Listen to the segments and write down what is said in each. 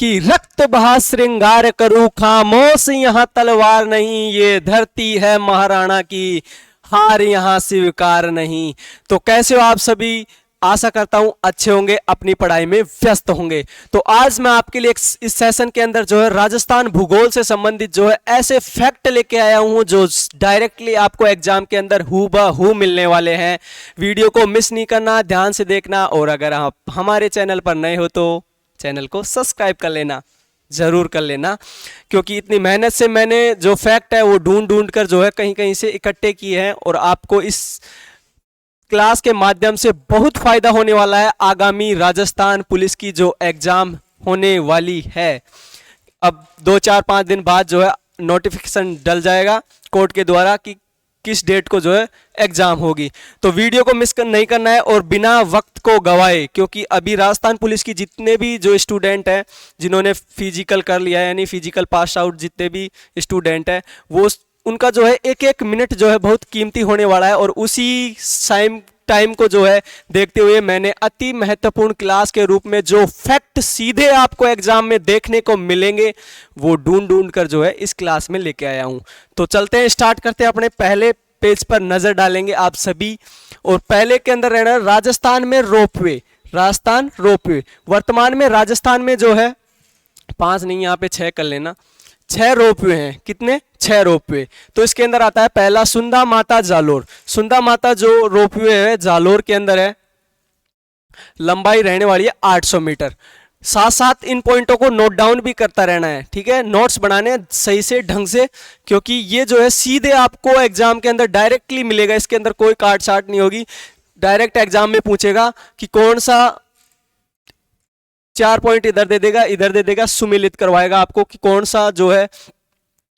कि रक्त बहा श्रृंगार करूं, खामोश यहाँ तलवार नहीं, ये धरती है महाराणा की, हार यहाँ स्वीकार नहीं। तो कैसे हो आप सभी? आशा करता हूं अच्छे होंगे, अपनी पढ़ाई में व्यस्त होंगे। तो आज मैं आपके लिए इस सेशन के अंदर जो है राजस्थान भूगोल से संबंधित जो है ऐसे फैक्ट लेके आया हूं जो डायरेक्टली आपको एग्जाम के अंदर हूबहू मिलने वाले हैं। वीडियो को मिस नहीं करना, ध्यान से देखना, और अगर आप हमारे चैनल पर नए हो तो चैनल को सब्सक्राइब कर लेना, जरूर कर लेना, क्योंकि इतनी मेहनत से मैंने जो फैक्ट है वो ढूंढ ढूंढ कर जो है कहीं कहीं से इकट्ठे किए हैं, और आपको इस क्लास के माध्यम से बहुत फायदा होने वाला है आगामी राजस्थान पुलिस की जो एग्जाम होने वाली है। अब 2-4-5 दिन बाद जो है नोटिफिकेशन डल जाएगा कोर्ट के द्वारा कि किस डेट को जो है एग्जाम होगी। तो वीडियो को मिस नहीं करना है और बिना वक्त को गवाए, क्योंकि अभी राजस्थान पुलिस की जितने भी जो स्टूडेंट हैं जिन्होंने फिजिकल कर लिया है, यानी फिजिकल पास आउट जितने भी स्टूडेंट हैं, वो उनका जो है एक एक मिनट जो है बहुत कीमती होने वाला है। और उसी टाइम को जो है देखते हुए मैंने अति महत्वपूर्ण क्लास के रूप में जो फैक्ट सीधे आपको एग्जाम में देखने को मिलेंगे वो ढूंढ ढूंढ कर जो है इस क्लास में लेके आया हूं। तो चलते हैं, स्टार्ट करते हैं। अपने पहले पेज पर नजर डालेंगे आप सभी, और पहले के अंदर रहना राजस्थान में रोपवे। राजस्थान रोपवे वर्तमान में राजस्थान में जो है 5 नहीं, यहाँ पे 6 कर लेना, 6 रोपवे हैं। कितने? 6 रोपवे। तो इसके अंदर आता है पहला सुंदा माता जालोर। सुंदा माता जो रोपवे है जालोर के अंदर है, लंबाई रहने वाली है 800 मीटर। साथ साथ इन पॉइंटों को नोट डाउन भी करता रहना है, ठीक है, नोट्स बनाने सही से ढंग से, क्योंकि ये जो है सीधे आपको एग्जाम के अंदर डायरेक्टली मिलेगा। इसके अंदर कोई काट छाट नहीं होगी, डायरेक्ट एग्जाम में पूछेगा कि कौन सा 4 पॉइंट इधर दे देगा, इधर दे देगा, सुमिलित करवाएगा आपको कि कौन सा जो है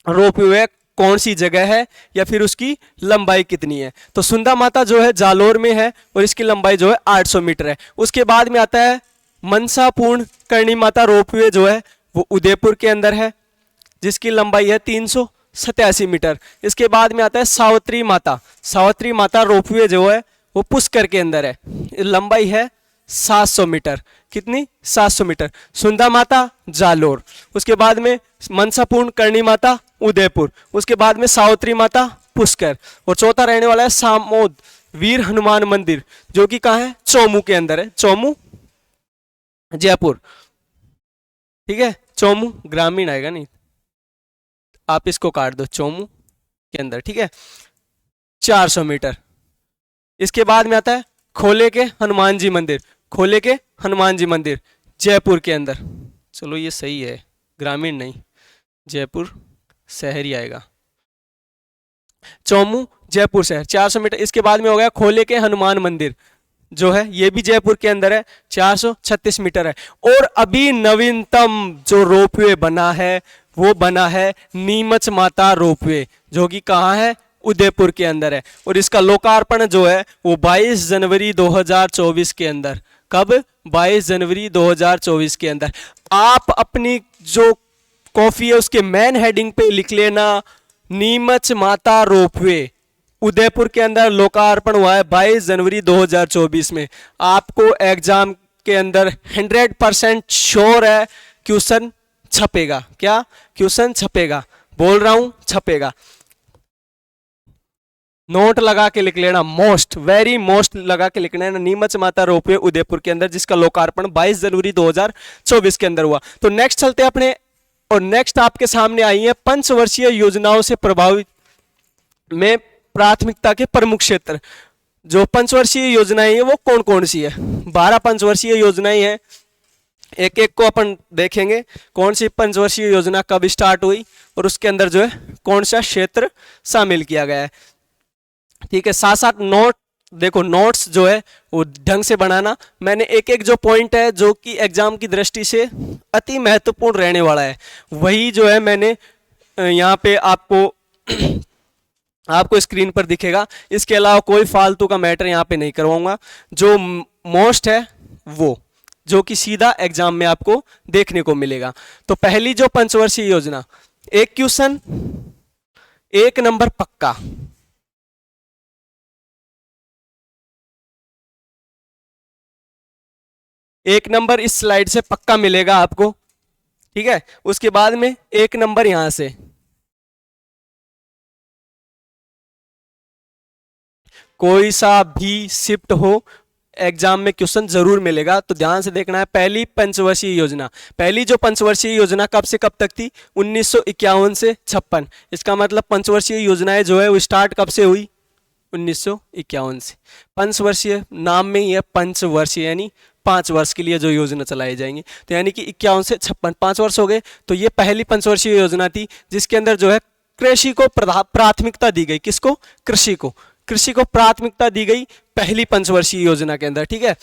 रोपवे कौन सी जगह है या फिर उसकी लंबाई कितनी है। तो सुंदा माता जो है जालोर में है और इसकी लंबाई जो है 800 मीटर है। उसके बाद में आता है मनसा पूर्ण करणी माता रोपवे, जो है वो उदयपुर के अंदर है, जिसकी लंबाई है 387 मीटर। इसके बाद में आता है सावित्री माता। सावित्री माता रोपवे जो है वो पुष्कर के अंदर है, लंबाई है 700 मीटर। कितनी? 700 मीटर। सुंदा माता जालोर, उसके बाद में मनसापूर्ण करणी माता उदयपुर, उसके बाद में सावित्री माता पुष्कर, और चौथा रहने वाला है सामोद वीर हनुमान मंदिर, जो कि कहाँ है? चौमू के अंदर है, चौमू जयपुर, ठीक है। चौमू ग्रामीण आएगा, नहीं आप इसको काट दो, चौमू के अंदर, ठीक है, 400 मीटर। इसके बाद में आता है खोले के हनुमान जी मंदिर। खोले के हनुमान जी मंदिर जयपुर के अंदर, चलो ये सही है, ग्रामीण नहीं, जयपुर शहर ही आएगा। चौमू जयपुर शहर 400 मीटर। इसके बाद में हो गया खोले के हनुमान मंदिर, जो है ये भी जयपुर के अंदर है, 436 मीटर है। और अभी नवीनतम जो रोपवे बना है वो बना है नीमच माता रोपवे, जो कि कहाँ है? उदयपुर के अंदर है। और इसका लोकार्पण जो है वो 22 जनवरी 2024 के अंदर। कब? 22 जनवरी 2024 के अंदर। आप अपनी जो कॉपी है उसके मेन हेडिंग पे लिख लेना नीमच माता रोपवे, उदयपुर के अंदर लोकार्पण हुआ है 22 जनवरी 2024 में। आपको एग्जाम के अंदर 100% श्योर है क्वेश्चन छपेगा। क्या? क्वेश्चन छपेगा, बोल रहा हूं छपेगा। नोट लगा के लिख लेना, मोस्ट वेरी मोस्ट लगा के लिखना है, नीमच माता रोपवे उदयपुर के अंदर, जिसका लोकार्पण 22 जनवरी 2024 के अंदर हुआ। तो नेक्स्ट चलते अपने, और नेक्स्ट आपके सामने आई है पंचवर्षीय योजनाओं से प्रभावित में प्राथमिकता के प्रमुख क्षेत्र। जो पंचवर्षीय योजनाएं है वो कौन कौन सी है? 12 पंचवर्षीय योजनाएं हैं, एक एक को अपन देखेंगे कौन सी पंचवर्षीय योजना कब स्टार्ट हुई और उसके अंदर जो है कौन सा क्षेत्र शामिल किया गया है, ठीक है। साथ साथ नोट देखो, नोट्स जो है वो ढंग से बनाना। मैंने एक एक जो पॉइंट है जो कि एग्जाम की दृष्टि से अति महत्वपूर्ण रहने वाला है वही जो है मैंने यहाँ पे आपको स्क्रीन पर दिखेगा। इसके अलावा कोई फालतू का मैटर यहाँ पे नहीं करवाऊंगा, जो मोस्ट है वो जो कि सीधा एग्जाम में आपको देखने को मिलेगा। तो पहली जो पंचवर्षीय योजना, एक क्वेश्चन 1 नंबर पक्का, एक नंबर इस स्लाइड से पक्का मिलेगा आपको। ठीक है। उसके बाद में एक नंबर यहां से कोई सा भी शिफ्ट हो, एग्जाम में क्वेश्चन जरूर मिलेगा, तो ध्यान से देखना है। पहली पंचवर्षीय योजना, पहली जो पंचवर्षीय योजना कब से कब तक थी? 1951 से 56। इसका मतलब पंचवर्षीय योजनाएं जो है वो स्टार्ट कब से हुई? 1951 से। पंचवर्षीय नाम में ही है पंचवर्षीय, यानी 5 वर्ष के लिए जो योजना चलाई जाएंगी। तो यानी कि 51 से 56 5 वर्ष हो गए। तो ये पहली पंचवर्षीय योजना थी जिसके अंदर जो है कृषि को प्राथमिकता दी गई। किसको? कृषि को। कृषि को प्राथमिकता दी गई पहली पंचवर्षीय योजना के अंदर, ठीक है।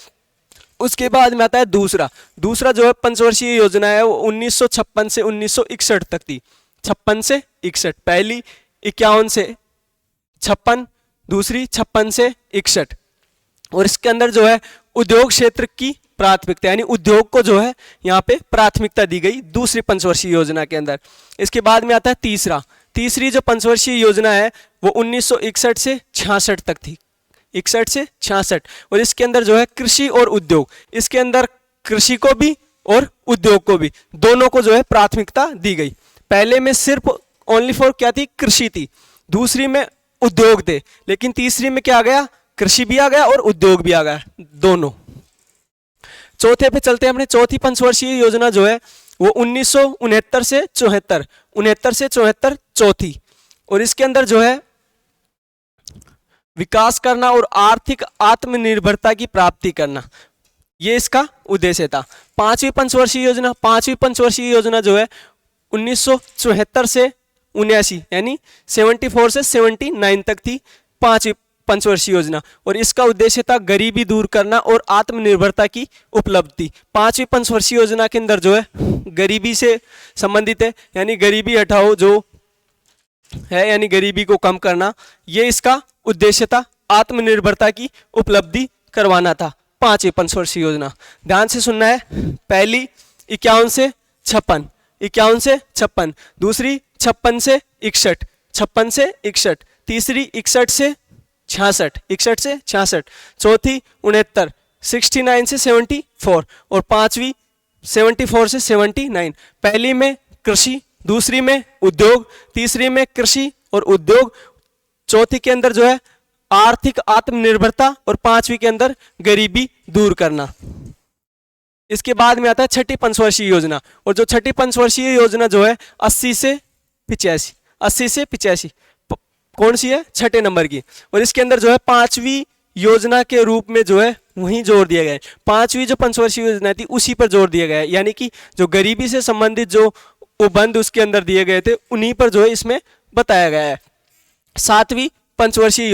उसके बाद में आता है दूसरा जो है पंचवर्षीय योजना है वो 1956 से 1961 तक थी। 56 से 61, पहली 51 से 56, दूसरी 56 से 61। और इसके अंदर जो है उद्योग क्षेत्र की प्राथमिकता, यानी उद्योग को जो है यहाँ पे प्राथमिकता दी गई दूसरी पंचवर्षीय योजना के अंदर। इसके बाद में आता है तीसरी जो पंचवर्षीय योजना है वो 1961 से 66 तक थी। 61 से 66। और इसके अंदर जो है कृषि और उद्योग, इसके अंदर कृषि को भी और उद्योग को भी, दोनों को जो है प्राथमिकता दी गई। पहले में सिर्फ ओनली फॉर क्या थी? कृषि थी। दूसरी में उद्योग थे, लेकिन तीसरी में क्या आ गया? कृषि भी आ गया और उद्योग भी आ गया, दोनों। चौथे पे चलते हैं अपने। चौथी पंचवर्षीय योजना जो है वो 1969 से 74, 69 से 74 चौथी। और इसके अंदर जो है विकास करना और आर्थिक आत्मनिर्भरता की प्राप्ति करना, ये इसका उद्देश्य था। पांचवी पंचवर्षीय योजना जो है 1974 से 79, यानी 74 से 79 तक थी पांचवी पंचवर्षीय योजना। और इसका उद्देश्य था गरीबी दूर करना और आत्मनिर्भरता की उपलब्धि। पांचवी पंचवर्षीय योजना के अंदर जो है गरीबी से संबंधित है, यानी गरीबी हटाओ जो है, यानी गरीबी को कम करना, ये इसका उद्देश्य था। आत्मनिर्भरता की उपलब्धि करवाना था पांचवी पंचवर्षीय योजना। ध्यान से सुनना है। पहली 51 से 56, 51 से 56, दूसरी 56 से 61, 56 से 61, तीसरी 61 से 66, 61 से 66, चौथी 69, 69 से 74, और पांचवी 74 से 79। पहली में कृषि, दूसरी में उद्योग, तीसरी में कृषि और उद्योग, चौथी के अंदर जो है आर्थिक आत्मनिर्भरता, और पांचवी के अंदर गरीबी दूर करना। इसके बाद में आता है छठी पंचवर्षीय योजना। और जो छठी पंचवर्षीय योजना जो है 80 से 85, 80 से 85 कौन सी है? छठे नंबर की। और इसके अंदर जो है पांचवी योजना के रूप में जो है वहीं जोर दिया गया है। पांचवी जो पंचवर्षीय योजना थी उसी पर जोर दिया गया है, यानी कि जो गरीबी से संबंधित जो उपबंध उसके अंदर दिए गए थे उन्हीं पर जो है इसमें बताया गया है। सातवीं पंचवर्षीय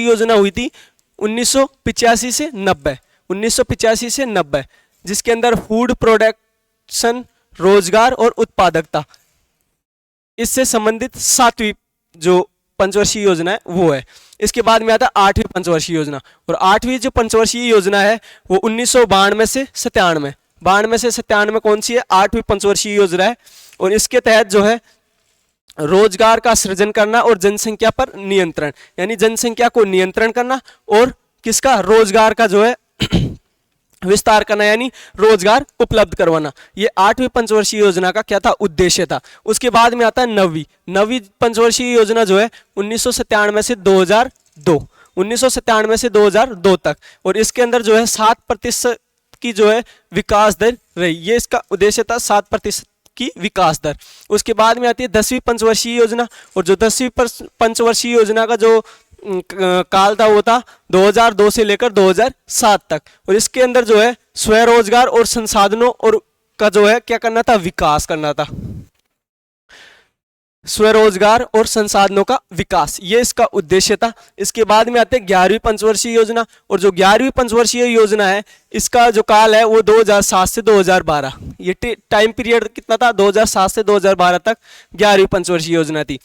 योजना हुई थी 1985 से 90, 1985 से 90, जिसके अंदर फूड प्रोडक्शन, रोजगार और उत्पादकता, इससे संबंधित सातवीं जो पंचवर्षीय योजना है वो है। इसके बाद में आता है आठवीं पंचवर्षीय योजना। और आठवीं जो पंचवर्षीय योजना है वो 1992 से 97, 92 से 97 कौन सी है? आठवीं पंचवर्षीय योजना है। और इसके तहत जो है रोजगार का सृजन करना और जनसंख्या पर नियंत्रण, यानी जनसंख्या को नियंत्रण करना और किसका? रोजगार का जो है विस्तार करना, यानी रोजगार उपलब्ध करवाना। ये आठवीं पंचवर्षीय योजना का क्या था? उद्देश्य था। उसके बाद में आता है नवीं पंचवर्षीय योजना जो है 1997 से 2002, 1997 से 2002 तक। और इसके अंदर जो है 7% की जो है विकास दर रही, ये इसका उद्देश्य था, 7% की विकास दर। उसके बाद में आती है 10वीं पंचवर्षीय योजना। और जो 10वीं पंचवर्षीय योजना का जो काल था वो था 2002 से लेकर 2007 तक। और इसके अंदर जो है स्वरोजगार और संसाधनों और का जो है क्या करना था? विकास करना था। स्वरोजगार और संसाधनों का विकास, ये इसका उद्देश्य था। इसके बाद में आते हैं 11वीं पंचवर्षीय योजना। और जो 11वीं पंचवर्षीय योजना है इसका जो काल है वो 2007 से 2012, ये टाइम पीरियड कितना था? 2007 से 2012 तक 11वीं पंचवर्षीय योजना थी।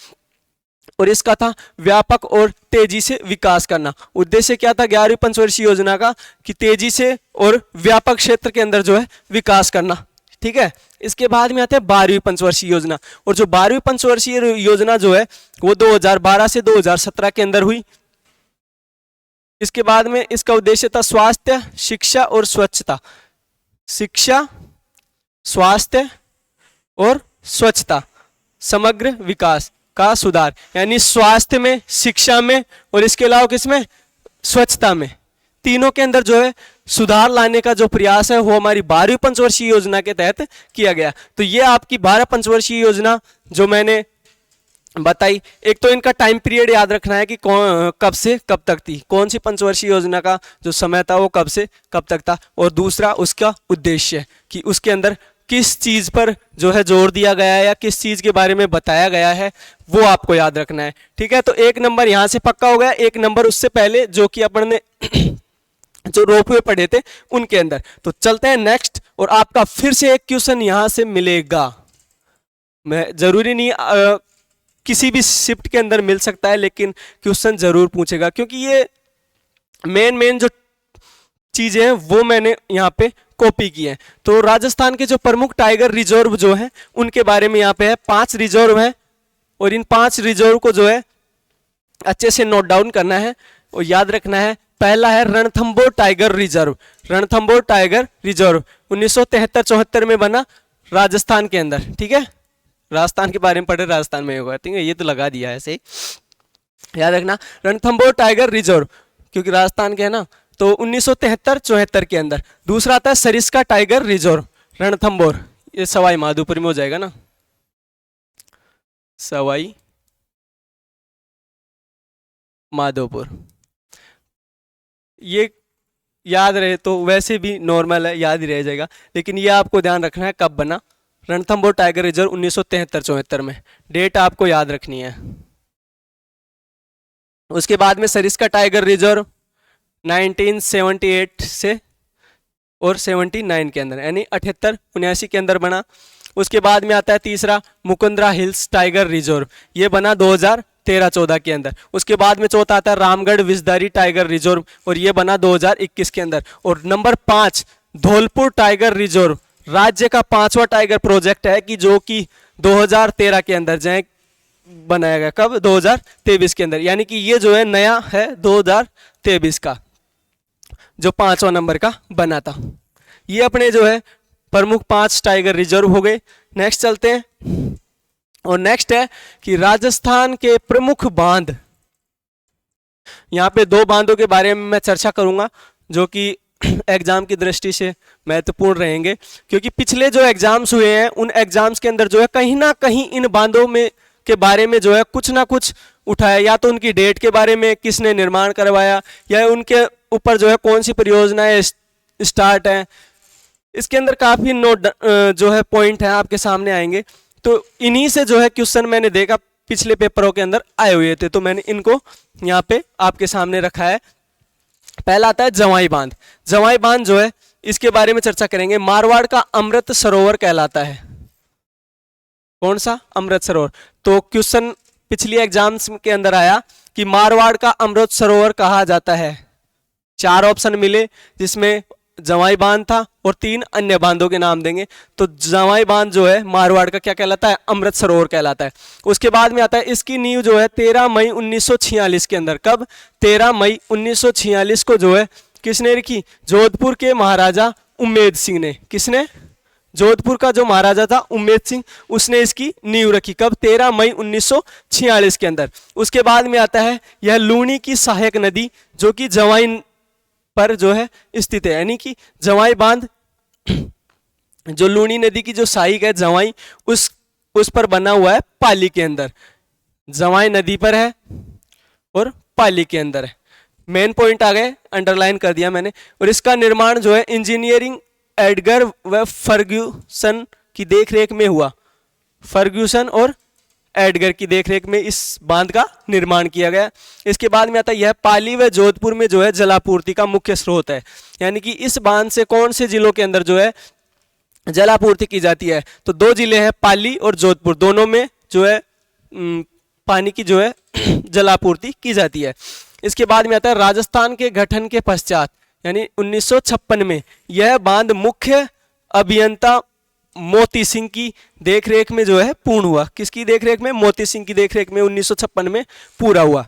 और इसका था व्यापक और तेजी से विकास करना। उद्देश्य क्या था 11वीं पंचवर्षीय योजना का? कि तेजी से और व्यापक क्षेत्र के अंदर जो है विकास करना, ठीक है। इसके बाद में आते हैं 12वीं पंचवर्षीय योजना। और जो 12वीं पंचवर्षीय योजना जो है वो 2012 से 2017 के अंदर हुई। इसके बाद में इसका उद्देश्य था स्वास्थ्य, शिक्षा और स्वच्छता, शिक्षा, स्वास्थ्य और स्वच्छता, समग्र विकास का सुधार, यानी स्वास्थ्य में, शिक्षा में और इसके अलावा किसमें, स्वच्छता में, तीनों के अंदर जो है सुधार लाने का जो प्रयास है वो हमारी 12वीं पंचवर्षीय योजना के तहत किया गया। तो ये आपकी 12 पंचवर्षीय योजना जो मैंने बताई, एक तो इनका टाइम पीरियड याद रखना है कि कौन कब से कब तक थी, कौन सी पंचवर्षीय योजना का जो समय था वो कब से कब तक था, और दूसरा उसका उद्देश्य कि उसके अंदर किस चीज पर जो है जोर दिया गया है या किस चीज के बारे में बताया गया है वो आपको याद रखना है। ठीक है, तो 1 नंबर यहां से पक्का हो गया। 1 नंबर उससे पहले जो कि अपन ने जो रोपवे पढ़े थे उनके अंदर। तो चलते हैं नेक्स्ट, और आपका फिर से एक क्वेश्चन यहां से मिलेगा, मैं जरूरी नहीं किसी भी शिफ्ट के अंदर मिल सकता है, लेकिन क्वेश्चन जरूर पूछेगा क्योंकि ये मेन जो चीजें हैं वो मैंने यहाँ पे कॉपी की है। तो राजस्थान के जो प्रमुख टाइगर रिजर्व जो है उनके बारे में यहाँ पे है, 5 रिजर्व है, और इन 5 रिजर्व को जो है अच्छे से नोट डाउन करना है और याद रखना है। पहला है Ranthambore tiger reserve. Ranthambore tiger reserve 1973-74 में बना राजस्थान के अंदर। ठीक है, राजस्थान के बारे में पढ़े, राजस्थान में होगा, ठीक है, ये तो लगा दिया है ऐसे ही, याद रखना रणथंभौर टाइगर रिजर्व क्योंकि राजस्थान के है ना। तो 1973-74 के अंदर। दूसरा आता है सरिस्का टाइगर रिजर्व रणथंभौर, ये सवाई माधोपुर में हो जाएगा ना, सवाई माधोपुर, ये याद रहे तो वैसे भी नॉर्मल है, याद ही रह जाएगा, लेकिन ये आपको ध्यान रखना है कब बना। रणथंभौर टाइगर रिजर्व 1973-74 में, डेट आपको याद रखनी है। उसके बाद में सरिस्का टाइगर रिजर्व 1978 से और 79 के अंदर, यानी 78-79 के अंदर बना। उसके बाद में आता है तीसरा मुकुंदरा हिल्स टाइगर रिजर्व, ये बना 2013-14 के अंदर। उसके बाद में चौथा आता है रामगढ़ विषधारी टाइगर रिजर्व, और ये बना 2021 के अंदर। और नंबर 5 धौलपुर टाइगर रिजर्व, राज्य का 5वां टाइगर प्रोजेक्ट है कि जो कि 2013 के अंदर जाए बनाया गया, कब, 2023 के अंदर, यानी कि ये जो है नया है 2023 का, जो 5वां नंबर का बना था। ये अपने जो है प्रमुख 5 टाइगर रिजर्व हो गए। नेक्स्ट चलते हैं, और नेक्स्ट है कि राजस्थान के प्रमुख बांध। यहाँ पे 2 बांधों के बारे में मैं चर्चा करूंगा जो कि एग्जाम की दृष्टि से महत्वपूर्ण रहेंगे, क्योंकि पिछले जो एग्जाम्स हुए हैं उन एग्जाम्स के अंदर जो है कहीं ना कहीं इन बांधों में के बारे में जो है कुछ ना कुछ उठाया, या तो उनकी डेट के बारे में, किसने निर्माण करवाया, या उनके ऊपर जो है कौन सी परियोजनाएं स्टार्ट है। इसके अंदर काफी नोट जो है पॉइंट है आपके सामने आएंगे। तो इन्हीं से जो है क्वेश्चन मैंने देखा पिछले पेपरों के अंदर आए हुए थे, तो मैंने इनको यहाँ पे आपके सामने रखा है। पहला आता है जवाई बांध। जवाई बांध जो है इसके बारे में चर्चा करेंगे। मारवाड़ का अमृत सरोवर कहलाता है। कौन सा? अमृत सरोवर। तो क्वेश्चन पिछली एग्जाम्स के अंदर आया कि मारवाड़ का अमृत सरोवर कहा जाता है। 4 ऑप्शन मिले जिसमें जवाई बांध था और 3 अन्य बांधों के नाम देंगे। तो जवाई बांध जो है मारवाड़ का क्या कहलाता है? अमृत सरोवर कहलाता है। उसके बाद में आता है इसकी नींव जो है 13 मई 1946 के अंदर। कब? 13 मई 1946 को जो है किसने रखी? जोधपुर के महाराजा उम्मेद सिंह ने। किसने? जोधपुर का जो महाराजा था उम्मेद सिंह, उसने इसकी नींव रखी। कब? 13 मई 1946 के अंदर। उसके बाद में आता है यह लूणी की सहायक नदी जो कि जवाई पर जो है स्थित है, यानी कि जवाई बांध जो लूणी नदी की जो सहायक है जवाई, उस पर बना हुआ है पाली के अंदर। जवाई नदी पर है और पाली के अंदर है। मेन पॉइंट आ गए, अंडरलाइन कर दिया मैंने। और इसका निर्माण जो है इंजीनियरिंग एडगर व फर्ग्यूसन की देखरेख में हुआ। फर्ग्यूसन और एडगर की देखरेख में इस बांध का निर्माण किया गया। इसके बाद में आता है यह पाली व जोधपुर में जो है जलापूर्ति का मुख्य स्रोत है, यानी कि इस बांध से कौन से जिलों के अंदर जो है जलापूर्ति की जाती है? तो 2 जिले हैं, पाली और जोधपुर, दोनों में जो है पानी की जो है जलापूर्ति की जाती है। इसके बाद में आता है राजस्थान के गठन के पश्चात यानी 1956 में यह बांध मुख्य अभियंता मोती सिंह की देखरेख में जो है पूर्ण हुआ। किसकी देखरेख में? मोती सिंह की देखरेख में 1956 में पूरा हुआ।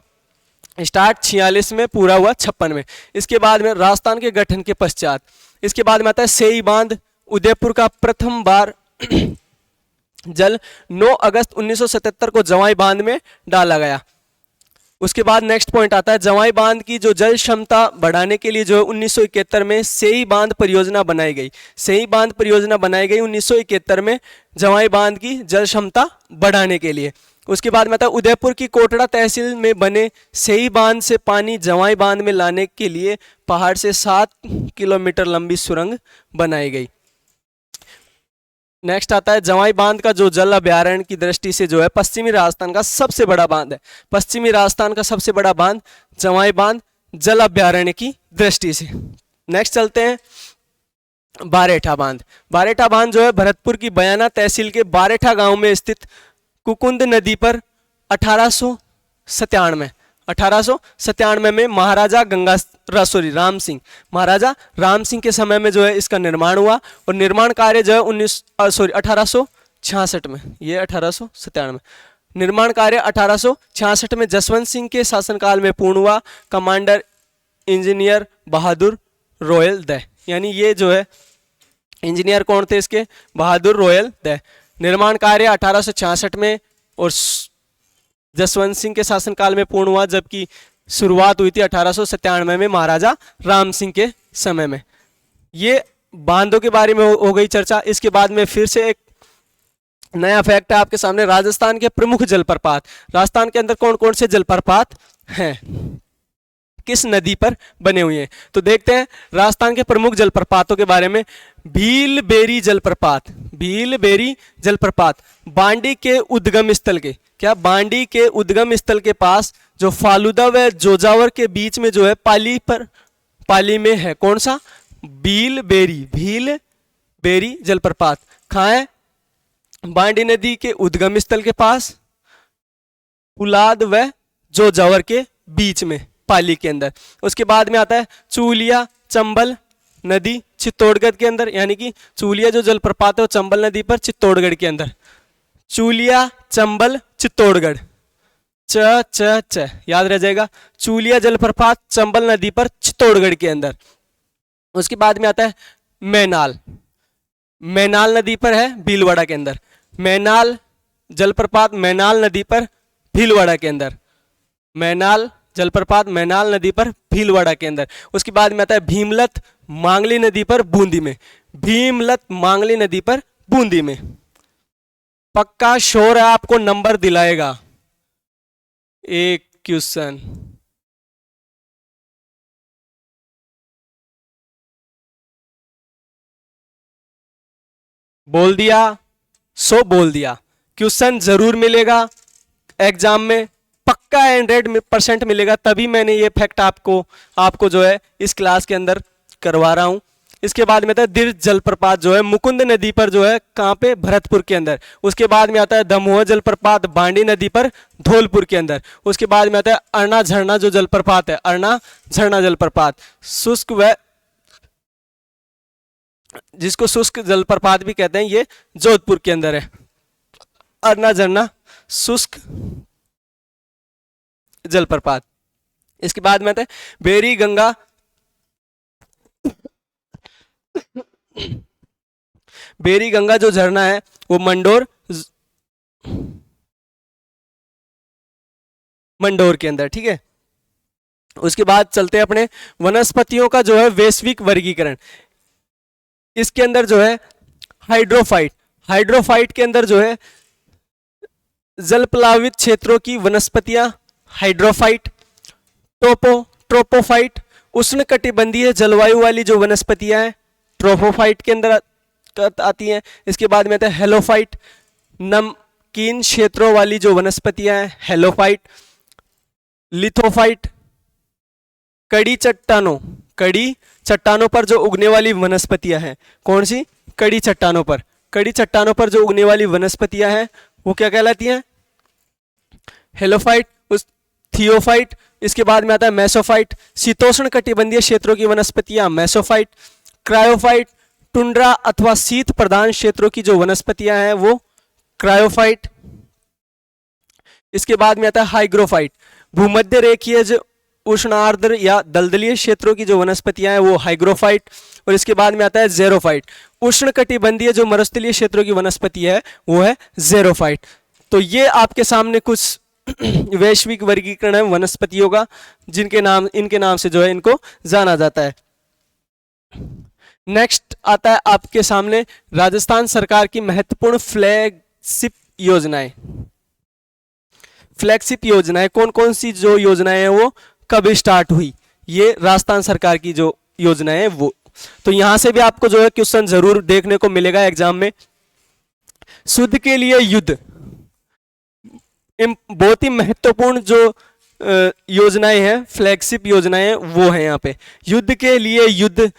स्टार्ट 46 में, पूरा हुआ 56 में। इसके बाद में राजस्थान के गठन के पश्चात इसके बाद में आता है सेई बांध। उदयपुर का प्रथम बार जल 9 अगस्त 1977 को जवाई बांध में डाला गया। उसके बाद नेक्स्ट पॉइंट आता है, जवाई बांध की जो जल क्षमता बढ़ाने के लिए जो है 1971 में सेई बांध परियोजना बनाई गई। सेई बांध परियोजना बनाई गई 1971 में जवाई बांध की जल क्षमता बढ़ाने के लिए। उसके बाद में आता है, उदयपुर की कोटड़ा तहसील में बने सेई बांध से पानी जवाई बांध में लाने के लिए पहाड़ से 7 किलोमीटर लंबी सुरंग बनाई गई। नेक्स्ट आता है, जवाई बांध का जो जल अभ्यारण्य की दृष्टि से जो है पश्चिमी राजस्थान का सबसे बड़ा बांध है। पश्चिमी राजस्थान का सबसे बड़ा बांध जवाई बांध जल अभ्यारण्य की दृष्टि से। नेक्स्ट चलते हैं, बारेठा बांध। बारेठा बांध जो है भरतपुर की बयाना तहसील के बारेठा गांव में स्थित कुकुंद नदी पर 1897 में महाराजा महाराजा राम सिंह के समय में जो है इसका निर्माण हुआ और निर्माण कार्य जो है 1866 में, ये 1897 में निर्माण कार्य 1866 में जसवंत सिंह के शासनकाल में पूर्ण हुआ। कमांडर इंजीनियर बहादुर रॉयल दे, यानी ये जो है इंजीनियर कौन थे इसके, बहादुर रॉयल दे। निर्माण कार्य 1866 में और जसवंत सिंह के शासनकाल में पूर्ण हुआ, जबकि शुरुआत हुई थी 1897 में महाराजा राम सिंह के समय में। ये बांधों के बारे में हो गई चर्चा। इसके बाद में फिर से एक नया फैक्ट है आपके सामने, राजस्थान के प्रमुख जलप्रपात। राजस्थान के अंदर कौन कौन से जलप्रपात हैं, किस नदी पर बने हुए हैं, तो देखते हैं राजस्थान के प्रमुख जलप्रपातों के बारे में। भीलबेरी जलप्रपात, भीलबेरी जलप्रपात बांडी के उद्गम स्थल के, क्या बांडी के उद्गम स्थल के पास जो फालूदा व जोजावर के बीच में जो है पाली में है, कौन सा, भीलबेरी जलप्रपात। कहाँ है, बांडी नदी के उद्गम स्थल के पास, पुलाद व जोजावर के बीच में, पाली के अंदर। उसके बाद में आता है चूलिया चंबल नदी चित्तौड़गढ़ के अंदर, यानी कि चूलिया जो जलप्रपात है वो चंबल नदी पर चित्तौड़गढ़ के अंदर। चूलिया चंबल चित्तौड़गढ़, च याद रह जाएगा, चूलिया जलप्रपात चंबल नदी पर चित्तौड़गढ़ के अंदर। उसके बाद में आता है मैनाल, मैनाल नदी पर है भीलवाड़ा के अंदर। मैनाल जलप्रपात मैनाल नदी पर भीलवाड़ा के अंदर, मैनाल जलप्रपात मैनाल नदी पर भीलवाड़ा के अंदर। उसके बाद में आता है भीमलत मांगली नदी पर बूंदी में, भीमलत मांगली नदी पर बूंदी में। पक्का श्योर है, आपको नंबर दिलाएगा एक क्वेश्चन। बोल दिया सो बोल दिया, क्वेश्चन जरूर मिलेगा एग्जाम में, पक्का 100% मिलेगा, तभी मैंने ये फैक्ट आपको जो है इस क्लास के अंदर करवा रहा हूं। इसके बाद में आता है दिर जलप्रपात जो है मुकुंद नदी पर जो है, कहां पे, भरतपुर के अंदर। उसके बाद में आता है दमोह जलप्रपात बांडी नदी पर धौलपुर के अंदर। उसके बाद में आता है अरना झरना जो जलप्रपात है, अरना झरना जलप्रपात शुष्क व जिसको शुष्क जलप्रपात भी कहते हैं, ये जोधपुर के अंदर है। अरना झरना शुष्क जलप्रपात। इसके बाद में आता है बेरी गंगा बेरी गंगा जो झरना है वो मंडोर के अंदर, ठीक है। उसके बाद चलते हैं अपने वनस्पतियों का जो है वैश्विक वर्गीकरण। इसके अंदर जो है हाइड्रोफाइट के अंदर जो है जलप्लावित क्षेत्रों की वनस्पतियां हाइड्रोफाइट, ट्रोपोफाइट उष्णकटिबंधीय जलवायु वाली जो वनस्पतियां हैं ट्रोपोफाइट के अंदर आती हैं। इसके बाद में आता है हेलोफाइट, नमकीन क्षेत्रों वाली जो वनस्पतियां हैं हेलोफाइट। लिथोफाइट कड़ी चट्टानों पर जो उगने वाली वनस्पतियां हैं, कौन सी, कड़ी चट्टानों पर जो उगने वाली वनस्पतियां हैं वो क्या कहलाती हैं, हेलोफाइट। थियोफाइट। इसके बाद में आता है मेसोफाइट, शीतोष्ण कटिबंधीय क्षेत्रों की वनस्पतियां मेसोफाइट। क्रायोफाइट, टुंड्रा अथवा शीत प्रधान क्षेत्रों की जो वनस्पतियां हैं वो क्रायोफाइट। इसके बाद में आता है हाइग्रोफाइट, भूमध्य रेखीय जो उष्ण आर्द्र या दलदलीय क्षेत्रों की जो वनस्पतियां हैं वो हाइग्रोफाइट, और इसके बाद में आता है जेरोफाइट। उष्ण कटिबंधीय जो मरुस्थलीय क्षेत्रों की वनस्पति है वो है जेरोफाइट। तो ये आपके सामने कुछ वैश्विक वर्गीकरण है वनस्पतियों का, जिनके नाम, इनके नाम से जो है इनको जाना जाता है। नेक्स्ट आता है आपके सामने राजस्थान सरकार की महत्वपूर्ण फ्लैगशिप योजनाएं। फ्लैगशिप योजनाएं कौन कौन सी जो योजनाएं हैं वो कब स्टार्ट हुई, ये राजस्थान सरकार की जो योजनाएं हैं वो। तो यहां से भी आपको जो है क्वेश्चन जरूर देखने को मिलेगा एग्जाम में। शुद्ध के लिए युद्ध, बहुत ही महत्वपूर्ण जो योजनाएं हैं, फ्लैगशिप योजनाएं वो है यहाँ पे। युद्ध के लिए युद्ध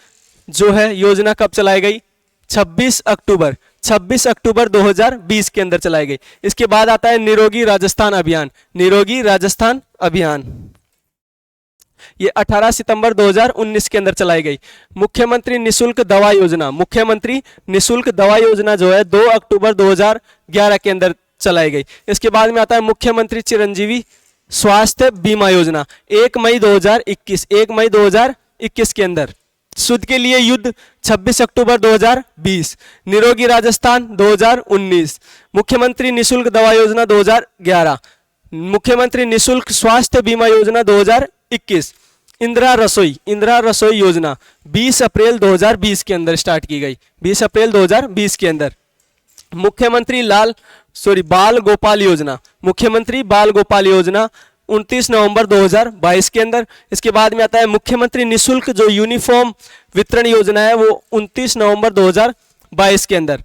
जो है योजना कब चलाई गई? 26 अक्टूबर 2020 के अंदर चलाई गई। इसके बाद आता है निरोगी राजस्थान अभियान। निरोगी राजस्थान अभियान ये 18 सितंबर 2019 के अंदर चलाई गई। मुख्यमंत्री निशुल्क दवा योजना, मुख्यमंत्री निशुल्क दवा योजना जो है 2 अक्टूबर 2011 के अंदर चलाई गई। इसके बाद में आता है मुख्यमंत्री चिरंजीवी स्वास्थ्य बीमा योजना 1 मई 2021 के अंदर। शुद्ध के लिए युद्ध 26 अक्टूबर 2020। निरोगी राजस्थान 2019। मुख्यमंत्री निशुल्क दवा योजना 2011। मुख्यमंत्री निशुल्क स्वास्थ्य बीमा योजना 2021। इंदिरा रसोई योजना 20 अप्रैल 2020 के अंदर स्टार्ट की गई। 20 अप्रैल 2020 के अंदर। मुख्यमंत्री बाल गोपाल योजना, मुख्यमंत्री बाल गोपाल योजना 29 नवंबर 2022 के अंदर। इसके बाद में आता है मुख्यमंत्री निशुल्क जो यूनिफॉर्म वितरण योजना है वो 29 नवंबर 2022 के अंदर।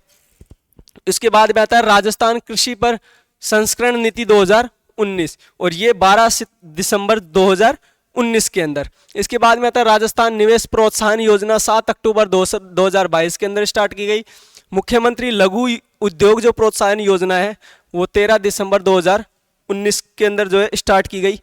इसके बाद में आता है राजस्थान कृषि पर संस्करण नीति 2019 और ये 12 दिसंबर 2019 के अंदर। इसके बाद में आता है राजस्थान निवेश प्रोत्साहन योजना 7 अक्टूबर 2022 के अंदर स्टार्ट की गई। मुख्यमंत्री लघु उद्योग जो प्रोत्साहन योजना है वो 13 दिसंबर 2019 के अंदर जो है स्टार्ट की गई।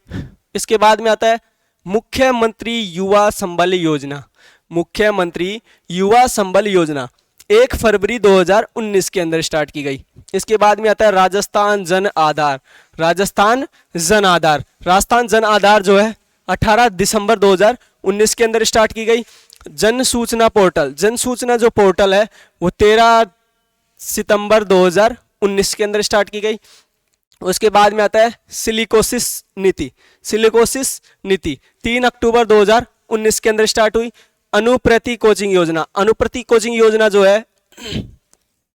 इसके बाद में आता है मुख्यमंत्री युवा संबल योजना। मुख्यमंत्री युवा संबल योजना 1 फरवरी 2019 के अंदर स्टार्ट की गई। इसके बाद में आता है राजस्थान जन आधार। राजस्थान जन आधार जो है 18 दिसंबर 2019 के अंदर स्टार्ट की गई। जन सूचना जो पोर्टल है वो 13 सितंबर 2019 के अंदर स्टार्ट की गई। उसके बाद में आता है सिलिकोसिस नीति 3 अक्टूबर 2019 के अंदर स्टार्ट हुई। अनुप्रति कोचिंग योजना जो है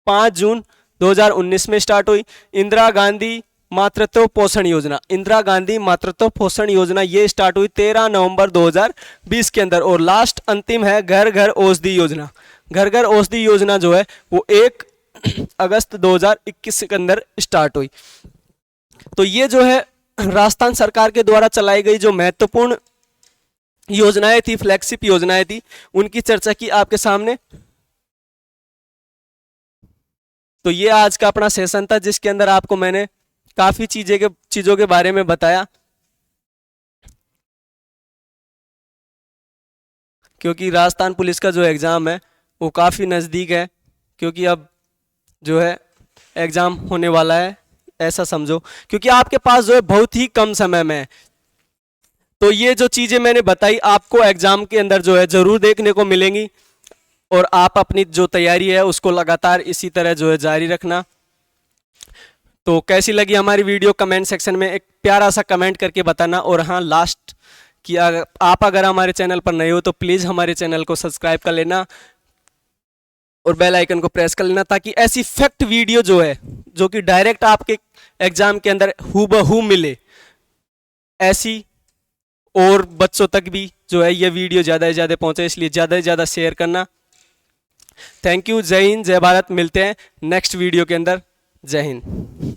5 जून 2019 में स्टार्ट हुई। इंदिरा गांधी मातृत्व पोषण योजना ये स्टार्ट हुई 13 नवंबर 2020 के अंदर। और लास्ट अंतिम है घर घर औषधि योजना जो है वो 1 अगस्त 2021 के अंदर स्टार्ट हुई। तो ये जो है राजस्थान सरकार के द्वारा चलाई गई जो महत्वपूर्ण योजनाएं थी, फ्लैगशिप योजनाएं थी, उनकी चर्चा की आपके सामने। तो ये आज का अपना सेशन था जिसके अंदर आपको मैंने काफी चीजों के बारे में बताया, क्योंकि राजस्थान पुलिस का जो एग्जाम है वो काफी नजदीक है, क्योंकि अब जो है एग्जाम होने वाला है, ऐसा समझो, क्योंकि आपके पास जो है बहुत ही कम समय में है। तो ये जो चीजें मैंने बताई आपको एग्जाम के अंदर जो है जरूर देखने को मिलेंगी, और आप अपनी जो तैयारी है उसको लगातार इसी तरह जो है जारी रखना। तो कैसी लगी हमारी वीडियो कमेंट सेक्शन में एक प्यारा सा कमेंट करके बताना। और हाँ, लास्ट कि आप अगर हमारे चैनल पर नए हो तो प्लीज़ हमारे चैनल को सब्सक्राइब कर लेना और बेल आइकन को प्रेस कर लेना, ताकि ऐसी फैक्ट वीडियो जो है जो कि डायरेक्ट आपके एग्जाम के अंदर हूबहू मिले, ऐसी और बच्चों तक भी जो है ये वीडियो ज़्यादा से ज़्यादा पहुँचे, इसलिए ज़्यादा से ज़्यादा शेयर करना। Thank you. जय हिंद, जय भारत। मिलते हैं नेक्स्ट वीडियो के अंदर। जय हिंद।